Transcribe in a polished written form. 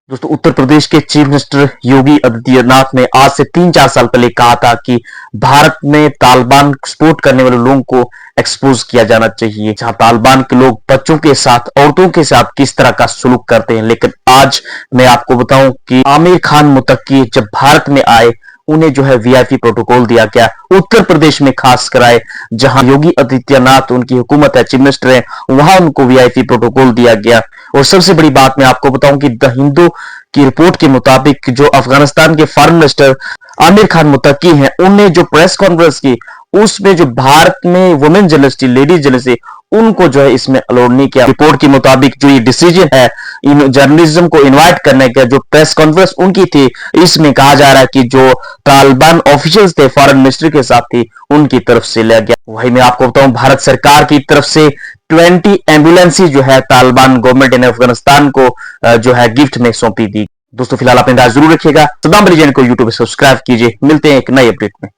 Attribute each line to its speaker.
Speaker 1: दोस्तों, उत्तर प्रदेश के chief minister Yogi Adityanath ने आज से 3-4 साल पहले कहा था कि भारत में तालिबान सपोर्ट करने वाले लोगों को एक्सपोज किया जाना चाहिए, जहां तालिबान के लोग बच्चों के साथ, औरतों के साथ किस तरह का सुलूक करते हैं। लेकिन आज मैं आपको बताऊं कि आमिर खान मुत्तकी जब भारत में आए, उन्हें जो है वीआईपी प्रोटोकॉल दिया गया, उत्तर प्रदेश में खास कराए, जहां योगी आदित्यनाथ उनकी हुकूमत है, चीफ मिनिस्टर है, वहां उनको वीआईपी प्रोटोकॉल दिया गया। और सबसे बड़ी बात मैं आपको बताऊं कि द हिंदू की रिपोर्ट के मुताबिक जो अफगानिस्तान के फॉरेन मिनिस्टर आमिर खान मुत्तकी हैं, उन्होंने जो प्रेस कॉन्फ्रेंस की, उसमें जो भारत में वुमेन जर्नलिस्ट थी, लेडीज जर्नलिस्ट थी, उनको जो है इसमें अलाउड नहीं किया। रिपोर्ट के मुताबिक जो ये डिसीजन है इन जर्नलिज्म को इनवाइट करने का, जो प्रेस कॉन्फ्रेंस उनकी थी, इसमें कहा जा रहा है कि जो तालिबान ऑफिशियल्स थे फॉरेन मिनिस्ट्री के साथ थी, उनकी तरफ से लिया गया। वही मैं आपको बताऊं, भारत सरकार की तरफ से 20 एम्बुलेंस जो है तालिबान गवर्नमेंट इन अफगानिस्तान को जो है गिफ्ट में सौंपी दी। दोस्तों, फिलहाल अपने राय जरूर रखिएगा। सदाम अली जैन को यूट्यूब पे सब्सक्राइब कीजिए। मिलते हैं एक नई अपडेट में।